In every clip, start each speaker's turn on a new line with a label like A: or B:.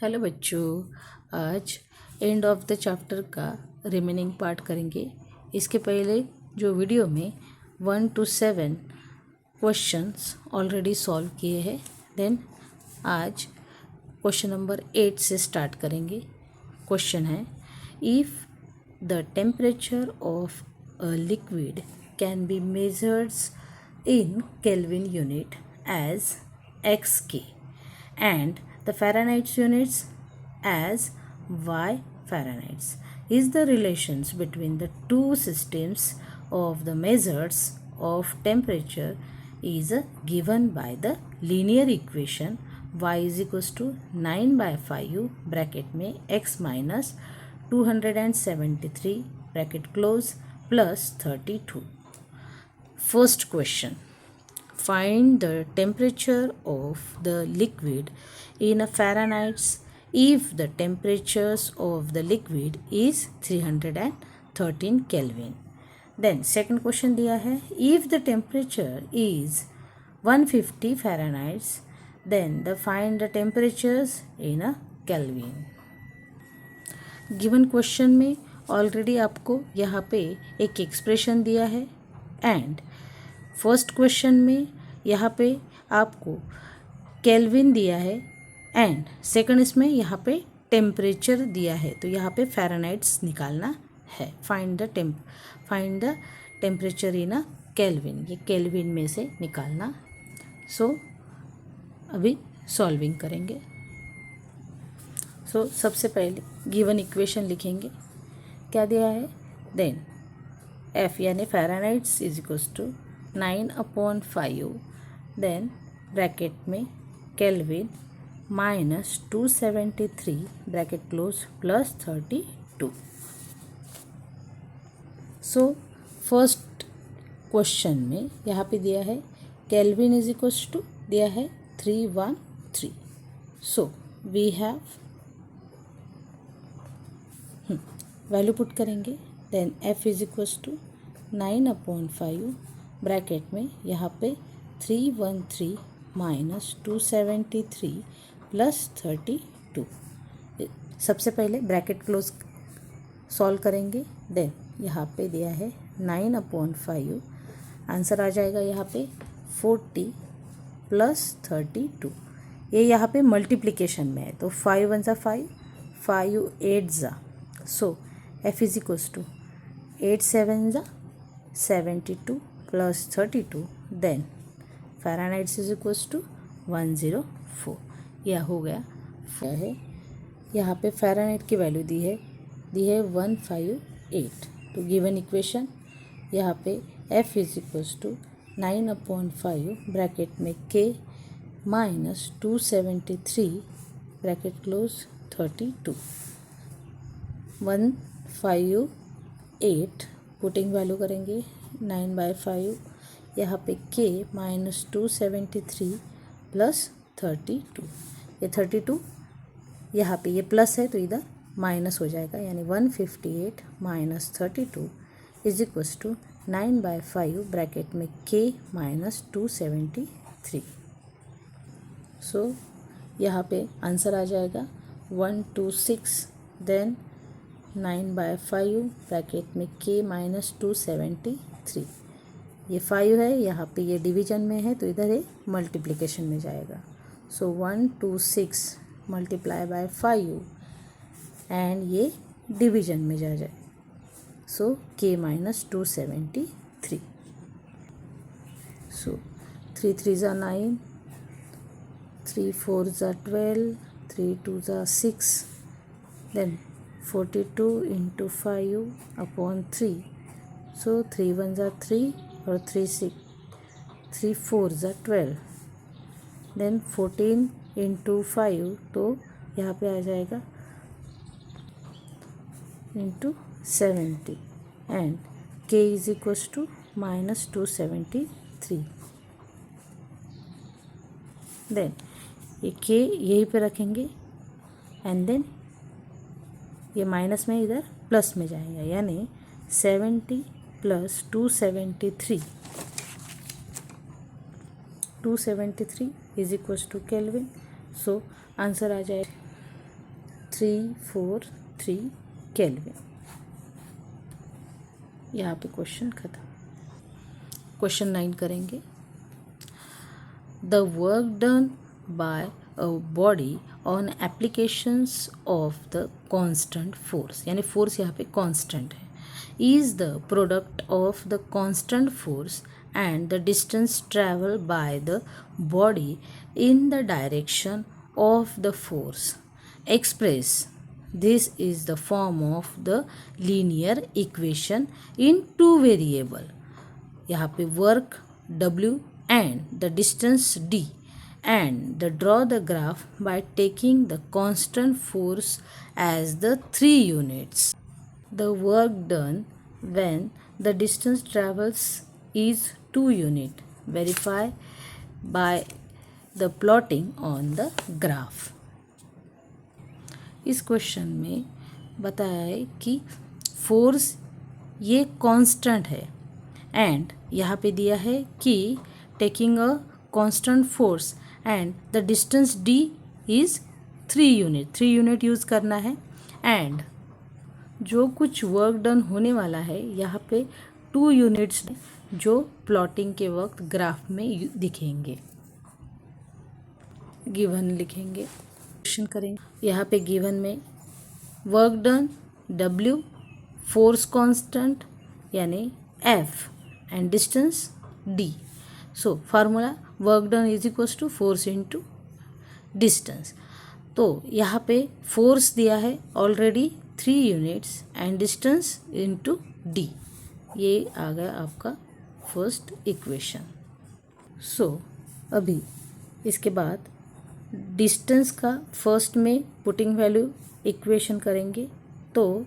A: Hello बच्चों, आज end of the chapter का रिमेनिंग पार्ट करेंगे। इसके पहले जो वीडियो में 1 to 7 क्वेश्चंस ऑलरेडी सॉल्व किए हैं। देन आज क्वेश्चन नंबर 8 से स्टार्ट करेंगे। क्वेश्चन है, if the temperature of a liquid can be measured in Kelvin unit as XK and the Fahrenheit units as Y Fahrenheit. Is the relations between the two systems of the measures of temperature is given by the linear equation y is equals to 9 by 5 bracket में x minus 273 bracket close plus 32. First question. Find the temperature of the liquid in a Fahrenheit if the temperatures of the liquid is 313 Kelvin. Then second question दिया है, if the temperature is 150 Fahrenheit, then find the temperatures in a Kelvin. Given question में already आपको यहाँ पे एक expression दिया है and first question में यहाँ पे आपको केल्विन दिया है एंड सेकंड इसमें यहाँ पे टेम्परेचर दिया है, तो यहाँ पे फ़ारेनहाइट्स निकालना है। Find the temperature in a kelvin, ये केल्विन में से निकालना। सो अभी सॉल्विंग करेंगे। सबसे पहले गिवन इक्वेशन लिखेंगे। क्या दिया है? देन एफ यानी Fahrenheits is equals to 9/5 then bracket में kelvin minus 273 bracket close plus 32। First question में यहाँ पे दिया है केल्विन इज इक्वल्स टू दिया है 313। वी हैव वैल्यू पुट करेंगे। Then F is equals to 9/5 bracket में यहाँ पे 313 माइनस 273 प्लस 32। सबसे पहले ब्रैकेट क्लोज सॉल्व करेंगे। देन यहाँ पे दिया है 9/5, आंसर आ जाएगा यहाँ पे 40 प्लस 32। ये यहाँ पे मल्टीप्लिकेशन में है, तो 5 1 ज़ा 5, 5 8 ज़ा, so F is equals to 8 7 ज़ा 72 plus 32। Then Fahrenheits is equals to 104। यह हो गया है। यहाँ पे फ़ारेनहाइट की वैल्यू दी है 158। तो गिवन इक्वेशन यहाँ पे F is equals to 9/5 bracket में K minus 273 bracket close 32 158 putting value करेंगे 9/5 यहाँ पे के माइनस 273 प्लस 32। ये 32 यहाँ पे ये प्लस है तो इधर माइनस हो जाएगा, यानी 158 minus 32 is equals to 9/5 bracket में के माइनस 273। यहाँ पे आंसर आ जाएगा 126। देन 9/5 ब्रैकेट में के माइनस 273। ये 5 है, यहाँ पे ये डिवीजन में है तो इधर ये मल्टीप्लिकेशन में जाएगा। 126 मल्टीप्लाई बाय 5 एंड ये डिवीजन में जा जाए। के माइनस 273। 3 3 ज़ा 9, 3 4 ज़ा 12, 3 2 ज़ा 6, देन 42 इंटू 5/3। 3 1 ज़ा 3 और 3 4 ज़ा 12। देन 14 इंटू 5, तो यहाँ पे आ जाएगा into 70 and K is equals to minus 273। Then ये के यहीं पे रखेंगे एंड देन ये माइनस में इधर प्लस में जाएगा, यानी 70 plus 273 is equals to kelvin. Answer आ जाएगा 343 केल्विन। यहाँ पे क्वेश्चन खत्म। क्वेश्चन 9 करेंगे। The work done by a body on applications of the constant force, यानी फोर्स यहाँ पे कांस्टेंट है, is the product of the constant force and the distance traveled by the body in the direction of the force. Express this is the form of the linear equation in two variable. यहाँ पे work W and the distance D, and the draw the graph by taking the constant force as the 3 units. The work done when the distance travels is 2 unit. Verify by the plotting on the graph. इस question में बताया है कि force ये constant है, and यहाँ पे दिया है कि taking a constant force and the distance d is 3 unit, 3 unit use करना है, एंड जो कुछ वर्क डन होने वाला है यहाँ पे 2 यूनिट्स जो प्लॉटिंग के वक्त ग्राफ में दिखेंगे। गिवन लिखेंगे, क्वेश्चन करेंगे। यहाँ पे गिवन में work done W, force constant यानी F, and distance D। So formula work done is equals to force into distance. तो यहाँ पे फोर्स दिया है already 3 units and distance into D। ये आ गया आपका फर्स्ट इक्वेशन। सो अभी इसके बाद डिस्टेंस का फर्स्ट में पुटिंग वैल्यू इक्वेशन करेंगे। तो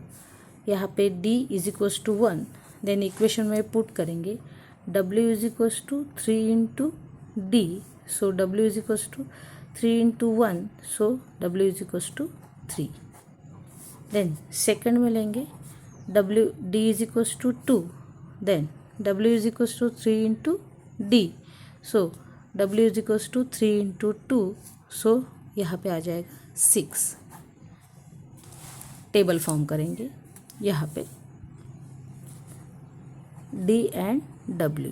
A: यहाँ पे D is equals to 1, then equation में पुट करेंगे W is equals to 3 into D, so W is equals to 3 into 1, so W is equals to 3। Then second में लेंगे D is equals to 2, then W is equals to 3 into D, so W is equals to 3 into 2, so यहाँ पे आ जाएगा 6। Table form करेंगे यहाँ पे D and W।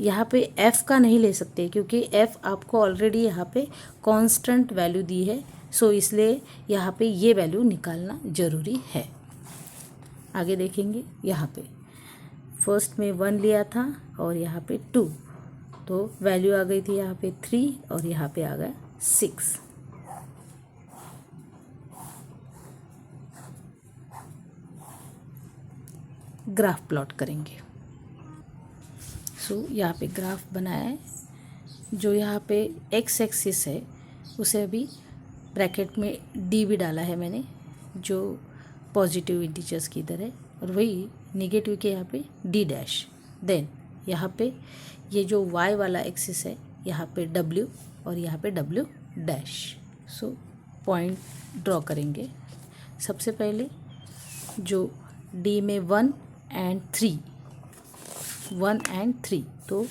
A: यहाँ पे F का नहीं ले सकते क्योंकि F आपको ऑलरेडी यहाँ पे कांस्टेंट वैल्यू दी है, सो इसलिए यहाँ पे ये वैल्यू निकालना ज़रूरी है। आगे देखेंगे, यहाँ पे फर्स्ट में 1 लिया था और यहाँ पे 2, तो वैल्यू आ गई थी यहाँ पे 3 और यहाँ पे आ गया 6। ग्राफ प्लॉट करेंगे। सो यहाँ पे ग्राफ बनाया है। जो यहाँ पे x एक्सिस है उसे अभी ब्रैकेट में D भी डाला है मैंने, जो पॉजिटिव इंटीजर्स की इधर है, और वही नेगेटिव के यहाँ पे D डैश। देन यहाँ पे ये जो y वाला एक्सिस है यहाँ पे W और यहाँ पे W dash. So point draw करेंगे। सबसे पहले जो D में 1 एंड 3, तो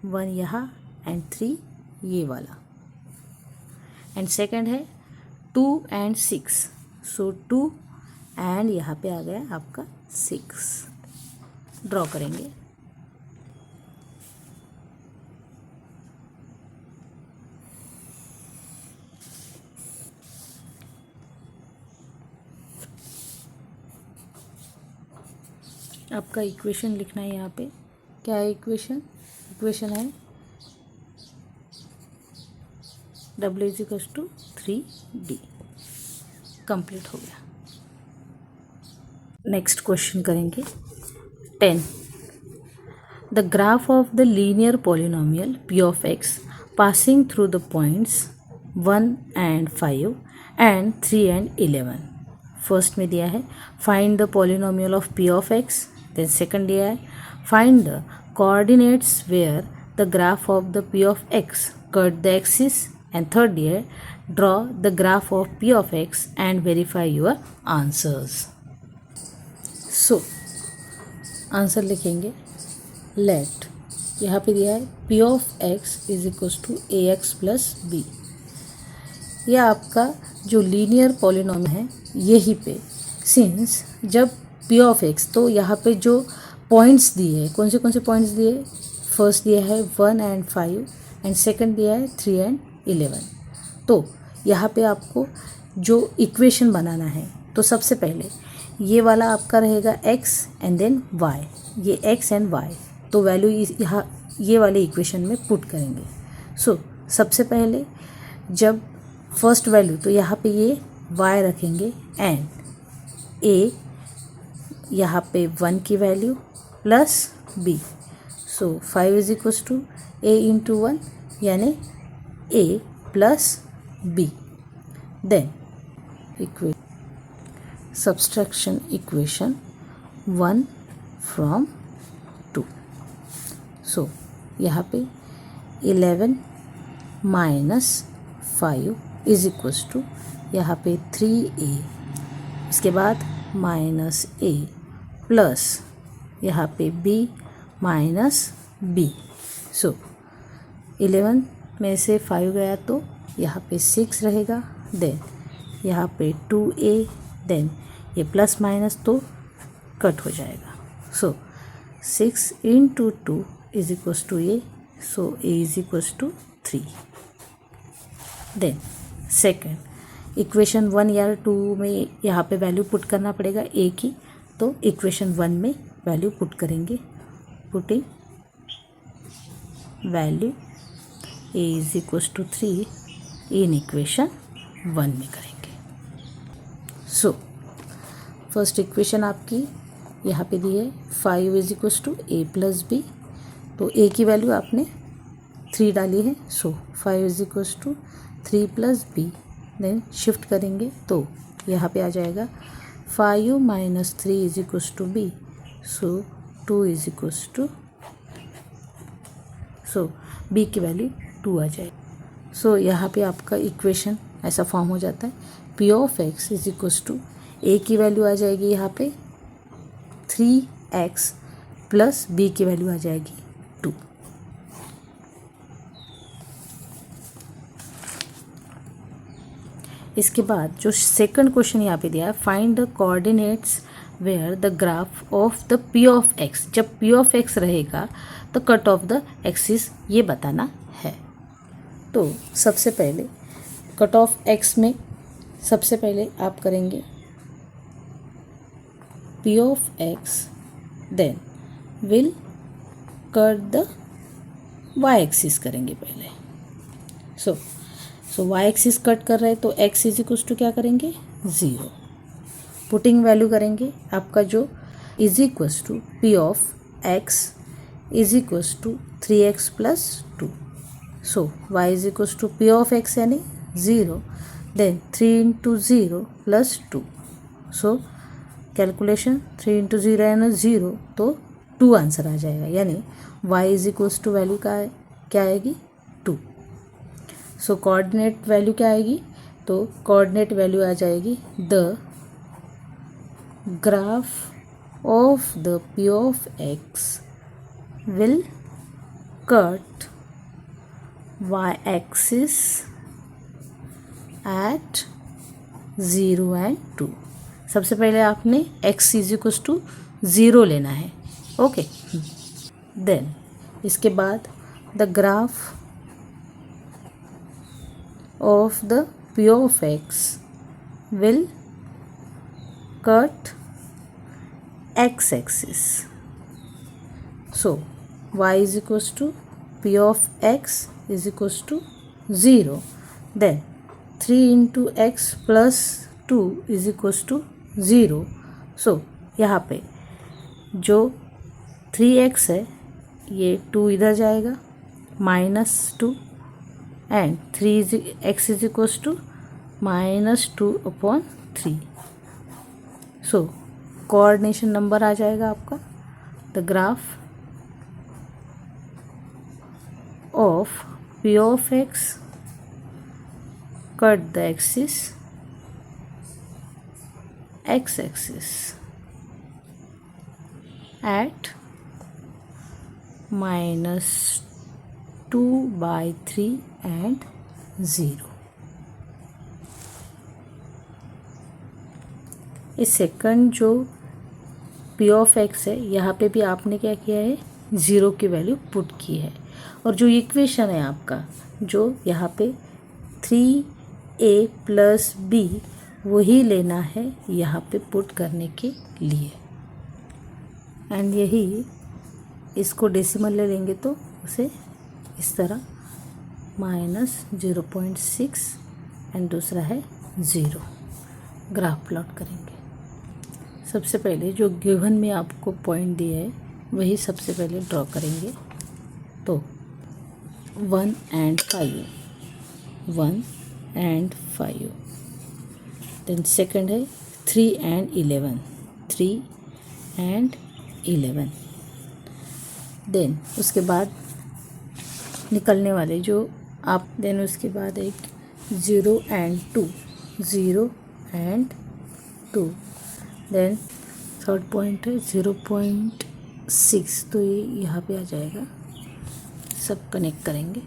A: 1 यहाँ एंड 3 ये वाला, एंड सेकंड है 2 एंड 6, सो 2 एंड यहाँ पे आ गया आपका 6। ड्रॉ करेंगे। आपका इक्वेशन लिखना है यहाँ पे। क्या है इक्वेशन? इक्वेशन है W is equal to 3D। Complete हो गया। नेक्स्ट क्वेश्चन करेंगे 10। The graph of the linear polynomial P of x passing through the points 1 and 5 and 3 and 11। First में दिया है find the polynomial of P of x, then second दिया है find the coordinates where the graph of the P of x cut the axis, and third दिया है draw the graph of P of x and verify your answers. So answer लिखेंगे। Let यहाँ पे दिया है P of x is equals to AX प्लस B। यह आपका जो लीनियर पॉलिनॉमियल है यही पे, सिंस जब p ऑफ x, तो यहाँ पे जो पॉइंट्स दिए हैं, कौन से पॉइंट्स दिए, फर्स्ट दिया है 1 and 5 एंड सेकंड दिया है 3 and 11। तो यहाँ पे आपको जो इक्वेशन बनाना है, तो सबसे पहले ये वाला आपका रहेगा x एंड देन y, ये x एंड y, तो वैल्यू यहाँ ये वाले इक्वेशन में पुट करेंगे। सो सबसे पहले जब फर्स्ट वैल्यू, तो यहाँ पे ये y रखेंगे एंड a यहाँ पे 1 की वैल्यू plus b, so 5 is equals to a into 1 यानी a plus b। Then subtraction equation 1 from 2, सो यहाँ पे 11 माइनस 5 इज इक्वल्स टू यहाँ पे 3a, इसके बाद माइनस a प्लस यहाँ पे b माइनस b। सो 11 में से 5 गया तो यहाँ पे 6 रहेगा, देन यहाँ पे 2a, देन ये प्लस माइनस तो कट हो जाएगा। So 6 into 2 is equals to a, so a is equals to 3। Then second equation 1 या 2 में यहाँ पे वैल्यू पुट करना पड़ेगा a की, तो इक्वेशन 1 में वैल्यू पुट करेंगे, putting value a is equals to 3 in equation 1 में करेंगे। सो फर्स्ट इक्वेशन आपकी यहाँ पे दी है 5 is equals to a plus b, तो a की वैल्यू आपने 3 डाली है, so 5 is equals to 3 plus b, then shift करेंगे तो यहाँ पे आ जाएगा 5 minus 3 is equals to b, so 2 is equals to, so b की वैल्यू 2 आ जाएगी। सो यहाँ पे आपका इक्वेशन ऐसा फॉर्म हो जाता है, p of x is equals to a की वैल्यू आ जाएगी यहाँ पे 3x प्लस b की वैल्यू आ जाएगी 2। इसके बाद जो सेकंड क्वेश्चन यहाँ पे दिया है, find the coordinates where the graph of the p of x, जब p ऑफ x रहेगा तो कट ऑफ द एक्सिस ये बताना है। तो सबसे पहले कट ऑफ x में सबसे पहले आप करेंगे p of x, then will cut the y axis करेंगे पहले। सो y एक्सिस कट कर रहे हैं तो x इज इक्वल्स टू क्या करेंगे 0, पुटिंग वैल्यू करेंगे आपका जो is equals to p of x is equals to 3x plus 2, so y is equals to p of x यानी 0, then 3 into 0 plus 2, so calculation 3 into 0 यानी 0, तो 2 answer आ जाएगा, यानी y is equals to value का क्या आएगी 2। सो coordinate value क्या आएगी, तो कोऑर्डिनेट वैल्यू आ जाएगी the graph of the p of x will cut y axis at 0 and 2। सबसे पहले आपने x इज इक्वल्स टू 0 लेना है, ओके। देन इसके बाद the graph of the p of x will cut x axis, so y is equals to p of x is equals to 0, then 3 into x plus 2 is equals to 0। So यहाँ पे जो 3x है ये 2 इधर जाएगा, minus 2 and 3x is equals to minus 2 upon 3। So coordination number आ जाएगा आपका the graph of p of x cut the axis x axis at -2/3 and 0। इस सेकंड जो पी ऑफ एक्स है यहाँ पे भी आपने क्या किया है, ज़ीरो की वैल्यू पुट की है। और जो इक्वेशन है आपका जो यहाँ पे 3a + b वही लेना है यहाँ पे पुट करने के लिए। एंड यही इसको डेसिमल ले लेंगे तो उसे इस तरह -0.6 एंड दूसरा है 0। ग्राफ प्लॉट करेंगे। सबसे पहले जो गिवन में आपको पॉइंट दिया है वही सबसे पहले ड्रॉ करेंगे। तो 1 and 5, 1 and 5। देन सेकंड है 3 and 11, 3 and 11। देन उसके बाद निकलने वाले जो आप, देन उसके बाद एक 0 and 2, 0 and 2। Then third point है 0.6, तो ये यहाँ पे आ जाएगा। सब कनेक्ट करेंगे।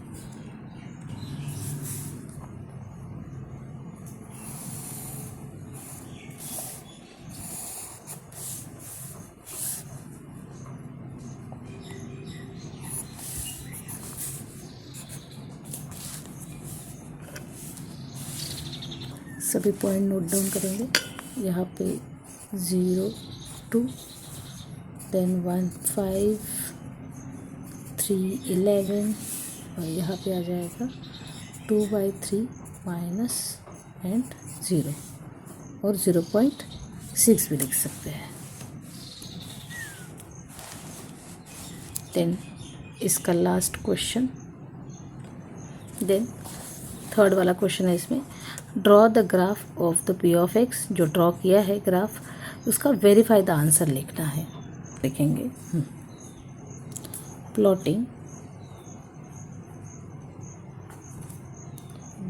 A: सभी पॉइंट नोट डाउन करेंगे। यहाँ पे 0, 2, देन 1, 5, 3, 11 और यहाँ पे आ जाएगा 2/3 माइनस एंड 0 और 0.6 भी लिख सकते हैं। देन इसका लास्ट क्वेश्चन, देन थर्ड वाला क्वेश्चन है इसमें, draw the graph of the P of x. जो ड्रॉ किया है ग्राफ उसका वेरीफाई द आंसर लिखना है। लिखेंगे plotting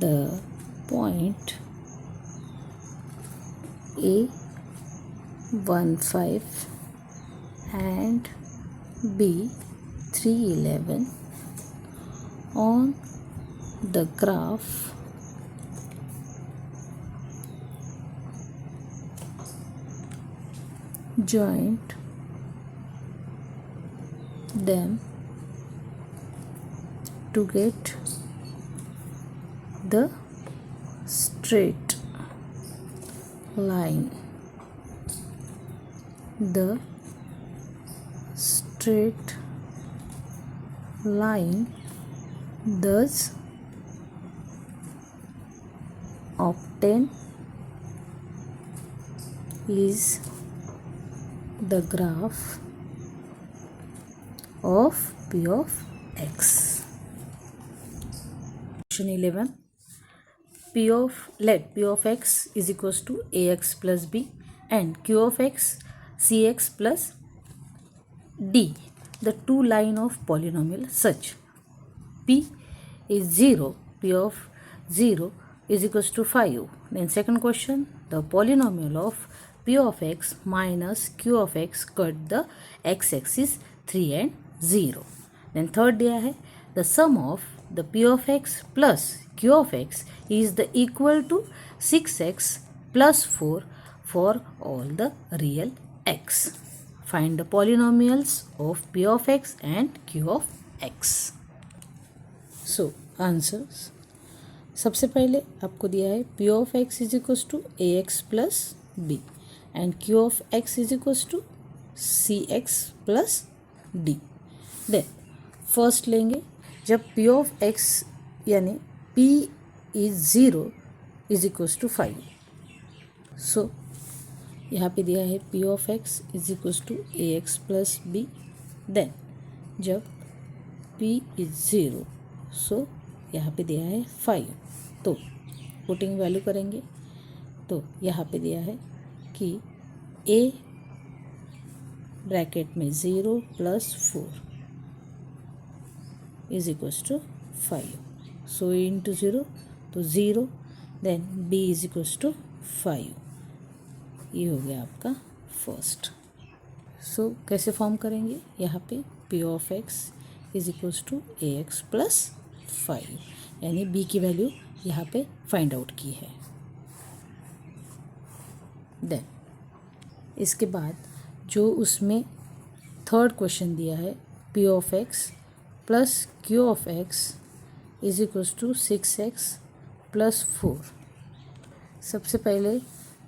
A: the point A15 and B311 on the graph joint them to get the straight line. The straight line thus obtained is the graph of P of X. Question 11. Let P of X is equals to AX plus B and Q of X CX plus D, the two line of polynomial such P is 0, P of 0 is equals to 5. Then second question, the polynomial of P of X minus Q of X cut the x-axis 3 and 0. Then third दिया है, the sum of the P of X plus Q of X is the equal to 6x plus 4 for all the real x. Find the polynomials of P of X and Q of X. So answers, सबसे पहले आपको दिया है P of X is equals to AX plus B and Q of X is equals to CX plus D. Then first लेंगे, जब P of X यानी P is 0 is equals to 5. So यहाँ पे दिया है P of X is equals to AX plus B. Then जब P is 0, so यहाँ पे दिया है 5, तो पुटिंग वैल्यू करेंगे। तो यहाँ पे दिया है कि A ब्रैकेट में 0 plus 4 is equals to 5. So into 0 तो 0, then B is equals to 5. ये हो गया आपका फर्स्ट। सो कैसे फॉर्म करेंगे, यहाँ पे P of X is equals to AX plus 5, यानी B की वैल्यू यहाँ पे फाइंड आउट की है। देन इसके बाद जो उसमें थर्ड क्वेश्चन दिया है P of X plus Q of x is equals to 6x plus 4। सबसे पहले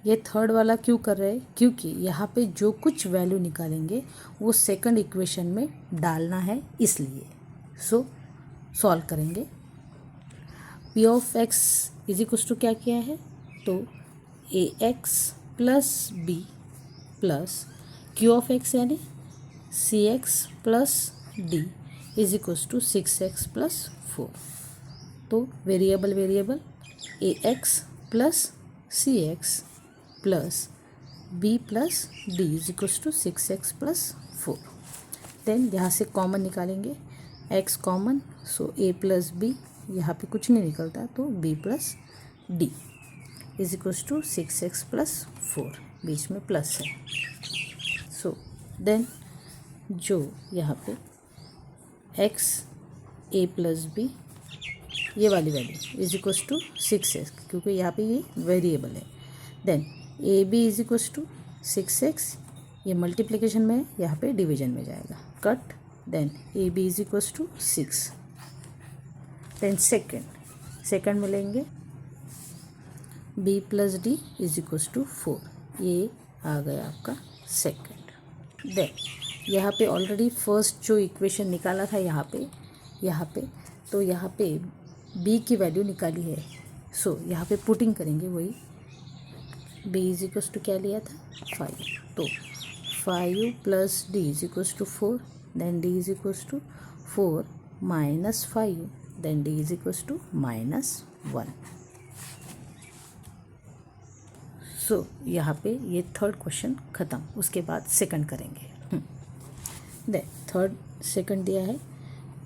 A: ये थर्ड वाला क्यों कर रहे हैं, क्योंकि यहाँ पे जो कुछ वैल्यू निकालेंगे वो सेकंड इक्वेशन में डालना है, इसलिए सॉल्व करेंगे। P of x is equals to क्या किया है, तो a x plus b plus Q of x यानी c x plus D is equals to 6x plus 4। तो variable a x plus c x plus b plus D is equals to 6x plus 4। Then यहाँ से common निकालेंगे, x common, so a plus b, यहाँ पे कुछ नहीं निकलता तो b plus D is equals to 6x plus 4, बीच में प्लस है। सो देन जो यहाँ पे x a प्लस बी ये वाली value is equals to 6x, क्योंकि यहाँ पे ये वेरिएबल है। Then A B is equals to 6x, ये मल्टीप्लिकेशन में है, यहाँ पे डिवीजन में जाएगा, cut. Then A B is equals to 6। Then second में लेंगे B plus D is equals to 4, ये आ गया आपका सेकंड। देन यहाँ पे ऑलरेडी फर्स्ट जो इक्वेशन निकाला था यहाँ पे तो यहाँ पे b की वैल्यू निकाली है, सो यहाँ पे पुटिंग करेंगे वही। b इज इक्वल्स टू क्या लिया था 5, तो 5 plus d is equals to 4, then d is equals to 4 minus 5, then d is equals to -1। So यहाँ पे ये थर्ड क्वेश्चन ख़त्म। उसके बाद सेकंड करेंगे। देन सेकंड दिया है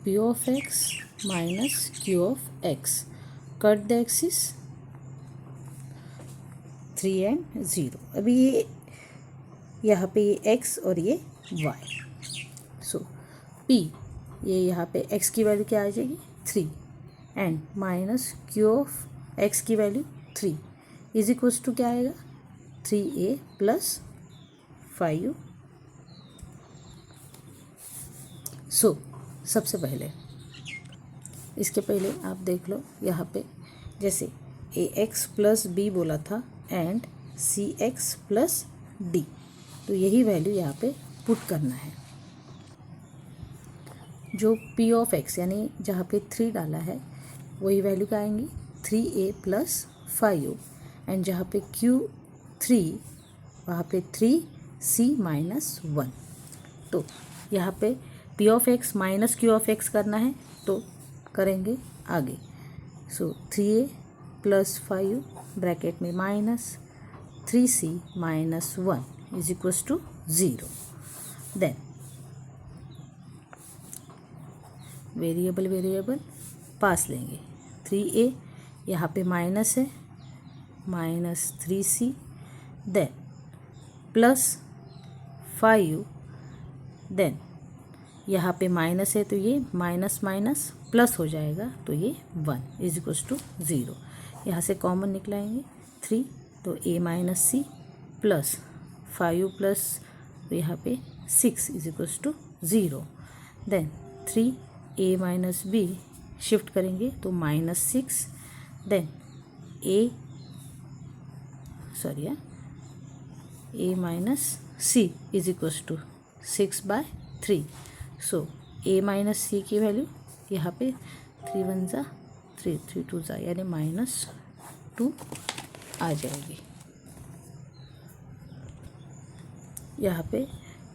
A: p of x minus q of x, cut the axis 3 and 0। अभी ये यहाँ पे ये x और ये y, सो p ये यहाँ पे x की वैल्यू क्या आ जाएगी 3 and minus q of x की वैल्यू 3 इज इक्वल्स टू क्या आएगा 3a प्लस 5। सो सबसे पहले इसके पहले आप देख लो यहाँ पे जैसे ए एक्स प्लस बी बोला था and C x plus D, तो यही वैल्यू यहाँ पे पुट करना है। जो पी ऑफ एक्स यानी जहाँ पे 3 डाला है वही वैल्यू क्या आएंगी 3a प्लस 5 एंड जहाँ पे Q3 वहाँ पे 3c माइनस 1। तो यहाँ पे P of X minus Q of X करना है तो करेंगे आगे। सो 3a प्लस 5 ब्रैकेट में minus 3c minus 1 is equals to 0। Then variable पास लेंगे 3a, यहाँ पे माइनस है minus 3c, then plus 5, then यहाँ पे माइनस है तो ये माइनस माइनस प्लस हो जाएगा तो ये 1 इज इक्वल्स टू 0। यहाँ से कॉमन निकलाएंगे 3, तो a minus C plus 5 plus यहाँ पे 6 is equals to 0। Then 3a minus b shift करेंगे तो -6, then a minus c is equals to 6/3। So a minus c की वैल्यू यहाँ पे 3 1 जा 3 3 2 जा यानी -2 आ जाएगी। यहाँ पे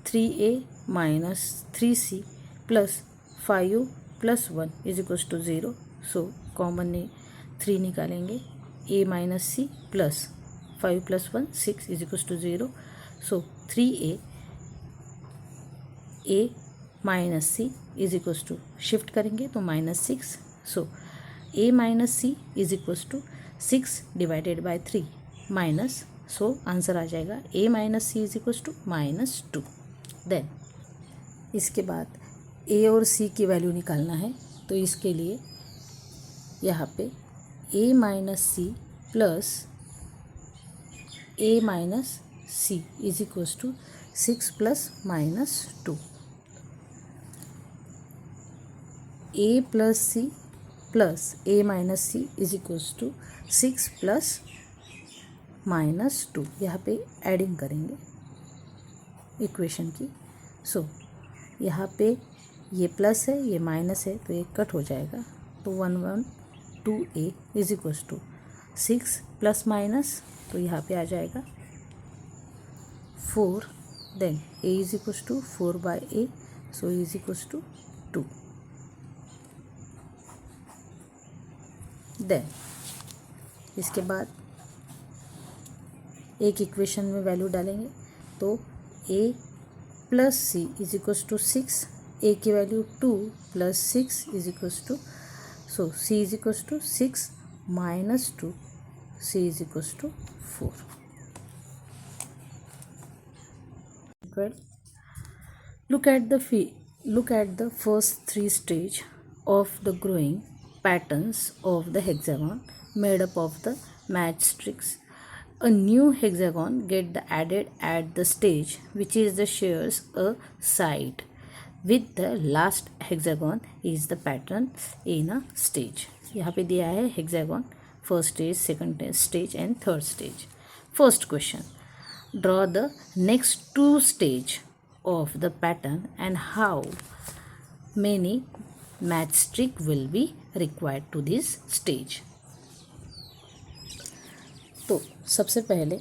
A: 3a minus 3c plus 5 plus 1 is equals to 0। So common ने 3 निकालेंगे, a minus C plus 5 plus 1 6 is equals to 0। So 3a minus c is equals to shift करेंगे तो -6। So a minus c is equals to 6 divided by 3 minus, so answer आ जाएगा a minus c is equals to -2। Then इसके बाद a और c की value निकालना है तो इसके लिए यहाँ पे a minus C plus a minus C is equals to 6 plus minus 2. A plus C plus A minus C is equals to 6 plus minus 2. यहाँ पे एडिंग करेंगे इक्वेशन की. सो यहाँ पे ये प्लस है, ये माइनस है, तो ये कट हो जाएगा. तो 112A is equals to 6 plus minus, तो यहाँ पे आ जाएगा 4. Then A is equals to 4/A, so E is equals to 2. Then इसके बाद एक इक्वेशन में वैल्यू डालेंगे, तो A plus C is equals to 6. A की value 2 plus 6 is equals to, so C is equals to 6 minus 2, C is equals to 4. Look at the first 3 stage of the growing patterns of the hexagon made up of the matchsticks. A new hexagon get added at the stage which is the shares a side with the last hexagon is the pattern in a stage. यहाँ पे दिया है hexagon first stage, second stage and third stage. First question, draw the next 2 stage of the pattern and how many matchstick will be required to this stage. तो सबसे पहले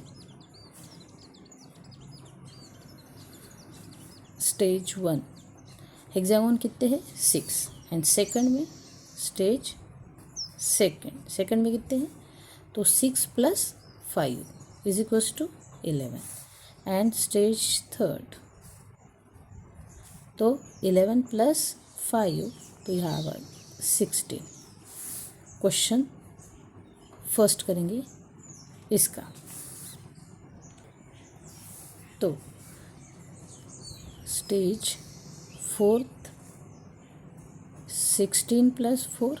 A: stage 1 hexagon कितने हैं 6, and second में stage second में कितने हैं, तो 6 plus 5 is equals to 11, and stage third तो 11 प्लस 5, तो यहाँ पर 16. क्वेश्चन फर्स्ट करेंगे इसका. तो stage fourth 16 plus 4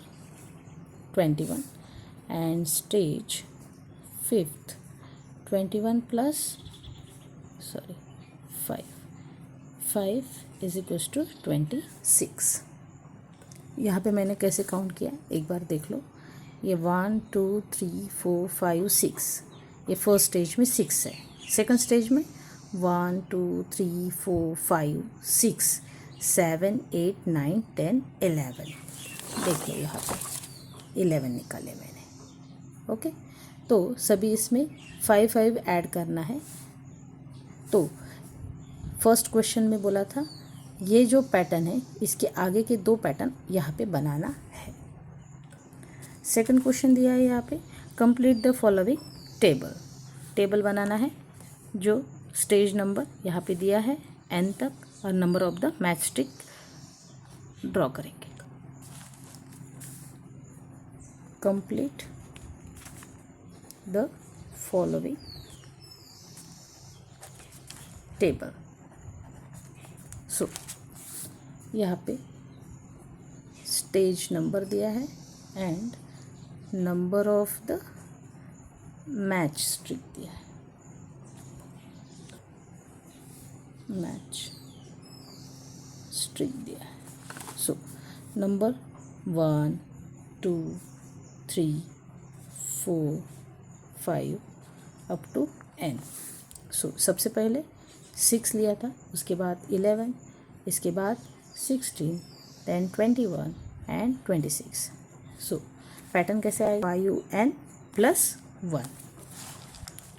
A: 21, and stage fifth 21 plus 5 is equals to 26. यहाँ पे मैंने कैसे काउंट किया एक बार देख लो. ये 1 2 3 4 5 6, ये फर्स्ट स्टेज में 6 है. सेकंड स्टेज में 1 2 3 4 5 6 7 8 9 10 11. देख लो यहाँ पे 11 निकाले मैंने. ओके, तो सभी इसमें 5 ऐड करना है. तो फर्स्ट क्वेश्चन में बोला था ये जो पैटर्न है इसके आगे के 2 पैटर्न यहाँ पे बनाना है. सेकंड क्वेश्चन दिया है यहाँ पे कंप्लीट द फॉलोइंग टेबल बनाना है. जो स्टेज नंबर यहाँ पे दिया है n तक, और number of the matchstick draw करेंगे. Complete the following table. So यहाँ पे स्टेज नंबर दिया है and number of the matchstick दिया है. मैच स्ट्रिक दिया है. So number 1 2 3 4 5 up to n. So सबसे पहले 6 लिया था, उसके बाद 11, इसके बाद 16, then 21 and 26. सो पैटर्न कैसे आएगा 5n प्लस 1.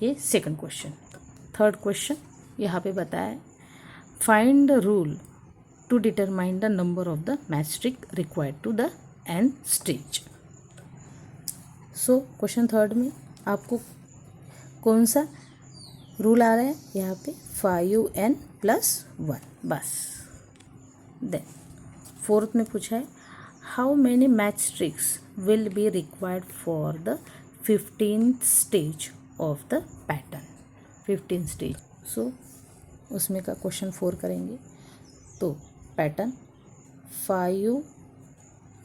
A: ये सेकंड क्वेश्चन. थर्ड क्वेश्चन यहाँ पे बताया find the rule to determine the number of the matchstick required to the n stage. So question third में आपको कौन सा रूल आ रहा है यहाँ पे 5n प्लस 1 बस. देन फोर्थ में पूछा है how many matchsticks will be required for the 15th stage of the pattern. 15 stage. So उसमें का क्वेश्चन 4 करेंगे. तो पैटर्न 5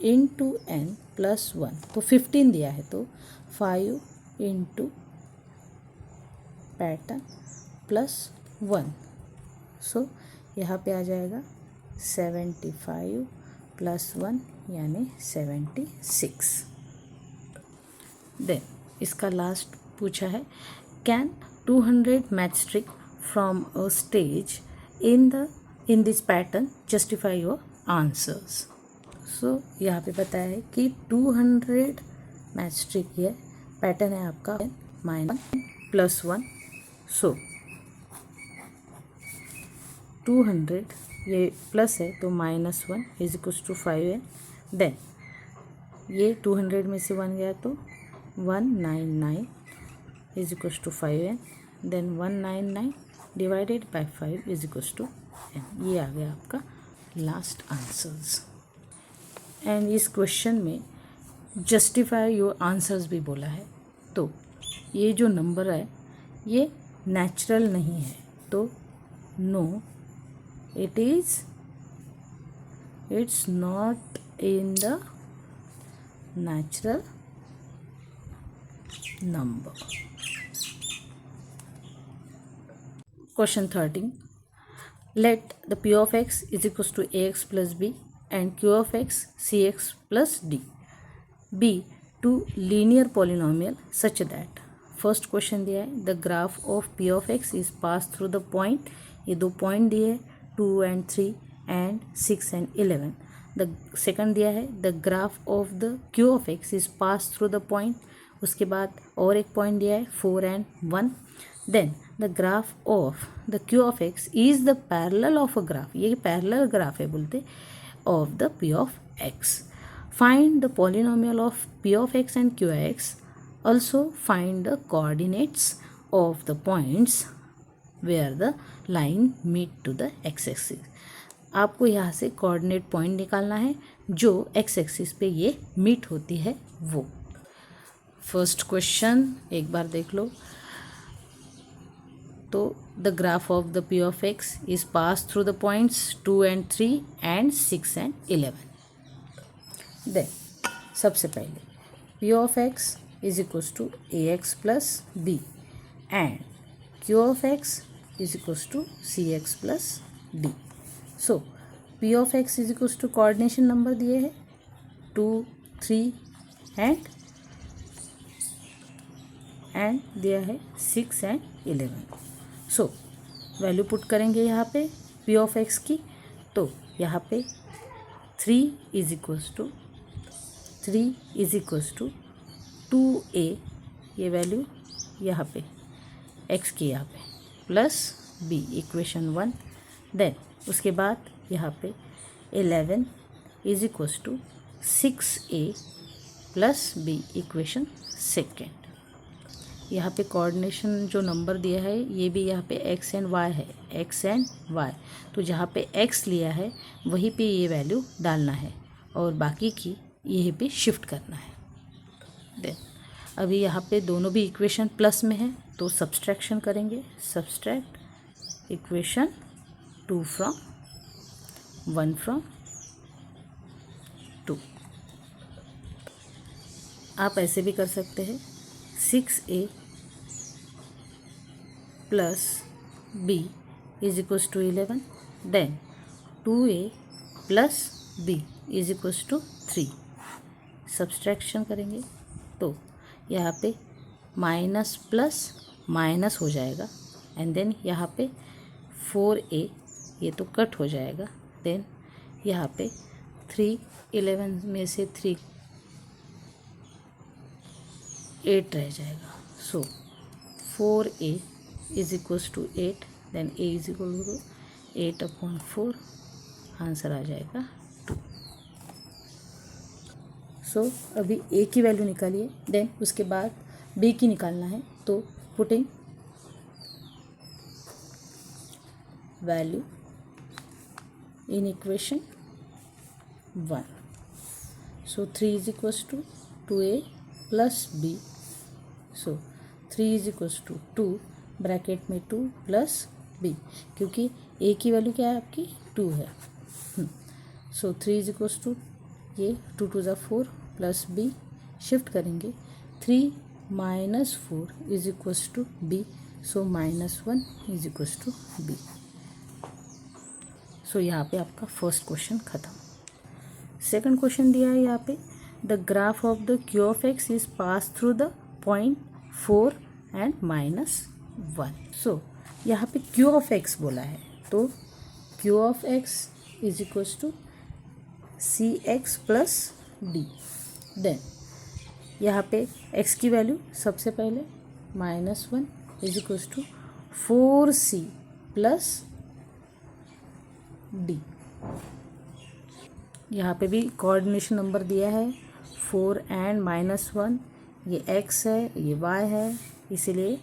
A: इंटू n प्लस 1, तो 15 दिया है, तो 5 इंटू पैटर्न +1। सो यहाँ पे आ जाएगा 75 + 1 यानी 76। देन इसका लास्ट पूछा है, can 200 matchstick from a stage in this pattern justify your answers. So यहाँ पे पता है कि 200 मैचस्टिक ये पैटर्न है आपका -1 + 1। सो 200 ये प्लस है तो -1 = 5 है। देन ये 200 में से 1 गया तो 199 = 5 है। Then 199 divided by 5 = n। ये आ गया आपका लास्ट आंसर्स। एंड इस क्वेश्चन में जस्टिफाई योर आंसर्स भी बोला है। तो ये जो नंबर है ये नेचुरल नहीं है, तो no it's not in the natural number. Question 13. Let the p of x is equals to ax plus b and q of x cx plus d be two linear polynomial such that first question दिया है the graph of p of x is pass through the point, ये 2 point दिए 2 and 3 and 6 and 11। The second दिया है the graph of the q of x is pass through the point, उसके बाद और एक पॉइंट दिया है 4 and 1। Then the graph of the q of x is the parallel of a graph, ये parallel graph है बोलते of the p of x। Find the polynomial of p of x and qx। Also find the coordinates of the points where the line meet to the x-axis। आपको यहाँ से coordinate point निकालना है जो x axis पे ये meet होती है वो। फर्स्ट क्वेश्चन एक बार देख लो। तो the graph of the p of x is pass through the points 2 and 3 and 6 and 11। देन सबसे पहले p of x is equals to ax plus b and q of x is equals to cx plus d। So p of x is equals to coordination number दिए है 2, 3 and दिया है 6 and 11। So value put करेंगे यहाँ पे p of x की, तो यहाँ पे 3 is equals to 2a, ये वैल्यू यहाँ पे x की यहाँ पे प्लस b इक्वेशन 1। देन उसके बाद यहाँ पे 11 is equals to 6a plus b equation second. यहाँ पे कोऑर्डिनेशन जो नंबर दिया है ये भी यहाँ पे x एंड y है, x एंड y। तो जहाँ पे x लिया है वहीं पे ये वैल्यू डालना है और बाकी की यहीं पे शिफ्ट करना है। देन अभी यहाँ पे दोनों भी इक्वेशन प्लस में है तो सब्सट्रैक्शन करेंगे। Subtract equation 2 from 1 from 2। आप ऐसे भी कर सकते हैं 6a plus b is equals to 11। Then 2a plus b is equals to 3। Subtraction करेंगे तो यहाँ पे माइनस प्लस माइनस हो जाएगा एंड देन यहाँ पे 4a ये तो कट हो जाएगा। देन यहाँ पे 3 11 में से 3 8 रह जाएगा। So 4a is equals to 8। Then a is equal to 8/4, answer आ जाएगा 2। सो अभी a की वैल्यू निकालिए, देन उसके बाद b की निकालना है। तो putting value in equation 1। So 3 is equals to 2a plus b। So 3 is equals to 2 bracket में 2 प्लस b, क्योंकि a की वैल्यू क्या है आपकी 2 है। सो 3 इज इक्वल्स टू ये 2 2 ज़ा 4 प्लस b शिफ्ट करेंगे 3 - 4 is equals to b। So -1 is equals to b. So यहाँ पे आपका फर्स्ट क्वेश्चन ख़त्म। सेकंड क्वेश्चन दिया है यहाँ पे, the graph of the q of x is pass through the point 4 and -1। So यहाँ पे क्यू ऑफ एक्स बोला है, तो q of x is equals to c x plus D. Then यहाँ पे x की वैल्यू सबसे पहले -1 is equals to 4c plus D. यहाँ पे भी कोऑर्डिनेशन नंबर दिया है 4 एंड -1, ये x है ये y है, इसीलिए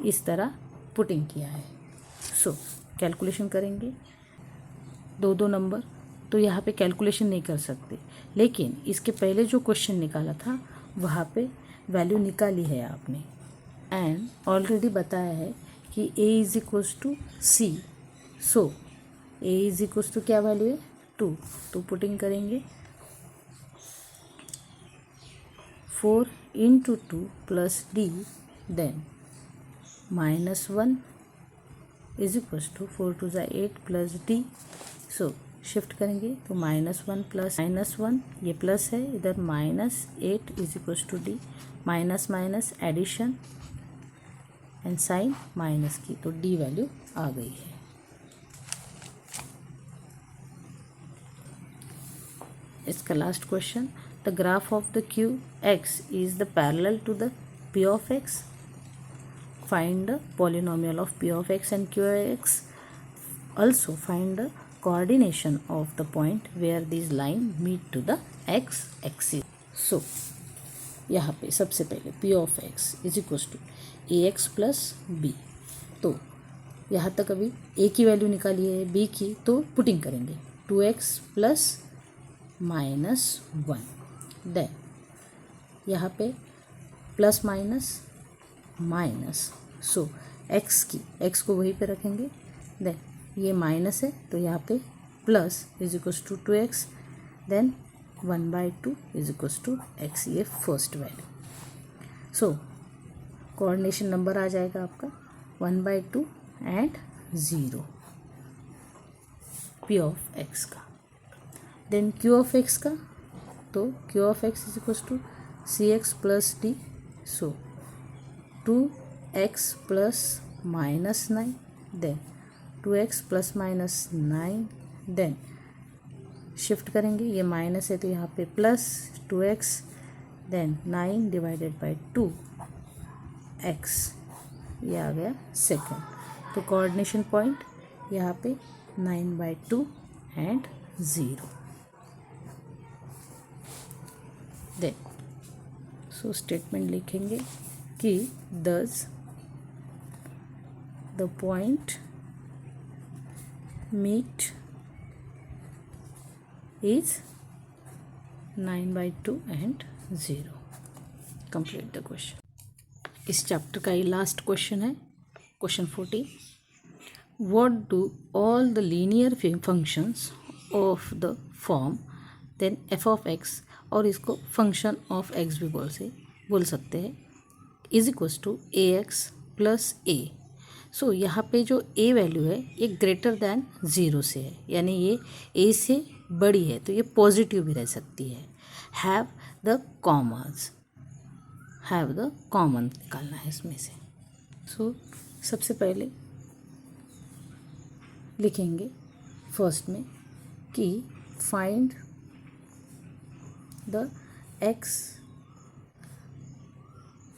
A: इस तरह पुटिंग किया है। सो कैलकुलेशन करेंगे दो नंबर, तो यहाँ पे कैलकुलेशन नहीं कर सकते, लेकिन इसके पहले जो क्वेश्चन निकाला था वहाँ पे वैल्यू निकाली है आपने, एंड ऑलरेडी बताया है कि a is equals to C. So a is equals to क्या वैल्यू है 2, तो पुटिंग करेंगे 4 into 2 plus D, then -1 is equals to 4 to ज़ा 8 प्लस डी। सो शिफ्ट करेंगे तो -1 प्लस -1 ये प्लस है, इधर -8 is equals to D, minus minus addition and sign minus की, तो डी वैल्यू आ गई है। इसका last question, the graph of the Q X is the parallel to the P of X, find the polynomial of P of X and Q X, also find the coordination of the point where these line meet to the x axis. So यहाँ पे सबसे पहले p of x is equals to ax plus b, तो यहाँ तक अभी a की value निकाली है, b की तो पुटिंग करेंगे 2x प्लस -1, देन यहाँ पे प्लस माइनस माइनस, सो x को वहीं पे रखेंगे, देन ये माइनस है तो यहाँ पे plus is equals to 2x, then 1/2 is equals to x, ये first value. So coordination number आ जाएगा आपका 1/2 एंड 0 p ऑफ x का। देन q ऑफ x का, तो q of x is equals to cx plus d, so 2x plus -9, then 2x plus -9, then shift करेंगे, ये minus है तो यहाँ पे plus 2x, then 9 divided by 2x, ये आ गया सेकेंड। तो कोऑर्डिनेशन पॉइंट यहाँ पे 9/2 एंड 0। देन सो स्टेटमेंट लिखेंगे कि दस the point meet is 9/2 and 0। complete the question। इस चैप्टर का ये लास्ट क्वेश्चन है, question 14। what do all the linear functions of the form then f of x, और इसको फंक्शन ऑफ x भी बोल सकते हैं, is equals to ax plus a। सो यहाँ पे जो a वैल्यू है ये ग्रेटर दैन 0 से है, यानी ये a से बड़ी है, तो ये पॉजिटिव भी रह सकती है। हैव द कॉमन निकालना है इसमें से। सो सबसे पहले लिखेंगे फर्स्ट में कि find the x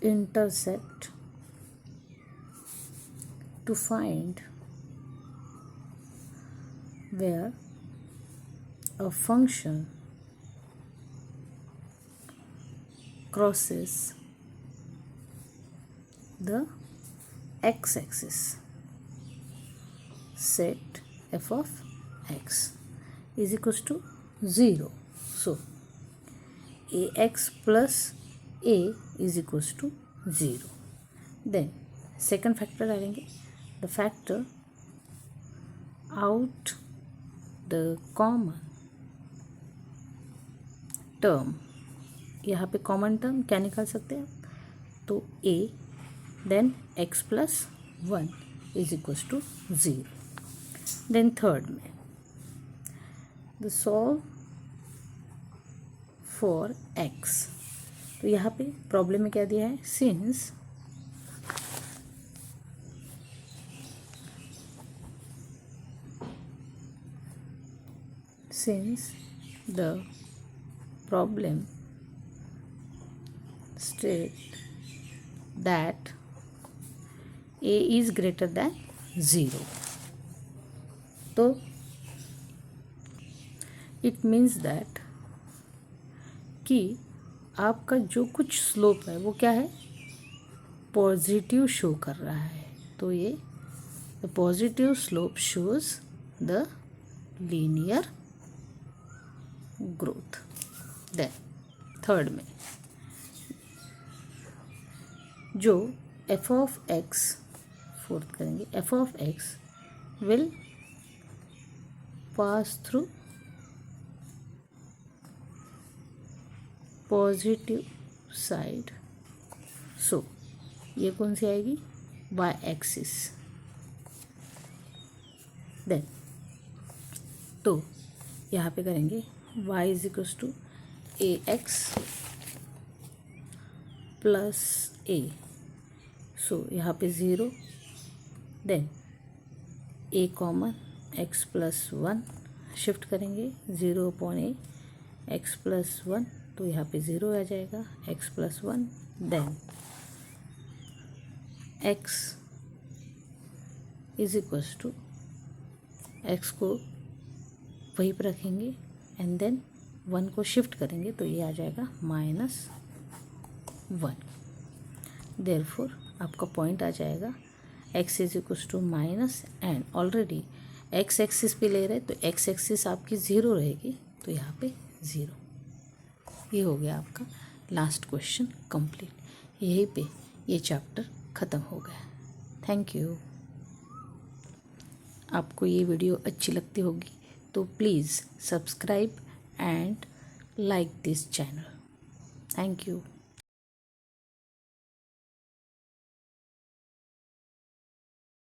A: intercept to find where a function crosses the x-axis, set f of x is equals to 0. So ax plus a is equals to 0. Then second factor डालेंगे, the factor out the common term, यहाँ पे common term क्या निकाल सकते हैं, तो a then x plus 1 is equals to 0। Then third में the solve for x, तो यहाँ पे प्रॉब्लम में क्या दिया है, since the problem state that a is greater than 0, तो इट मीन्स दैट कि आपका जो कुछ स्लोप है वो क्या है, पॉजिटिव शो कर रहा है। तो ये the positive slope shows the linear growth. Then third में जो एफ ऑफ एक्स, फोर्थ करेंगे, f of x will pass through positive side, so ये कौन सी आएगी, वाई एक्सिस। देन तो यहाँ पे करेंगे y is equals to a x plus a, so यहाँ पे 0, then a common x plus 1 shift करेंगे 0 अपॉन ए एक्स प्लस 1, तो यहाँ पे 0 आ जाएगा, x plus 1, then x is equals to, x को वहीं पर रखेंगे एंड देन 1 को शिफ्ट करेंगे तो ये आ जाएगा -1। देयरफॉर आपका पॉइंट आ जाएगा x is equals to minus, and already x axis पे ले रहे तो x एक्सिस आपकी 0 रहेगी, तो यहाँ पे 0। ये हो गया आपका लास्ट क्वेश्चन कंप्लीट। यहीं पे ये चैप्टर ख़त्म हो गया। Thank you. आपको ये वीडियो अच्छी लगती होगी तो please subscribe and like this channel. Thank you.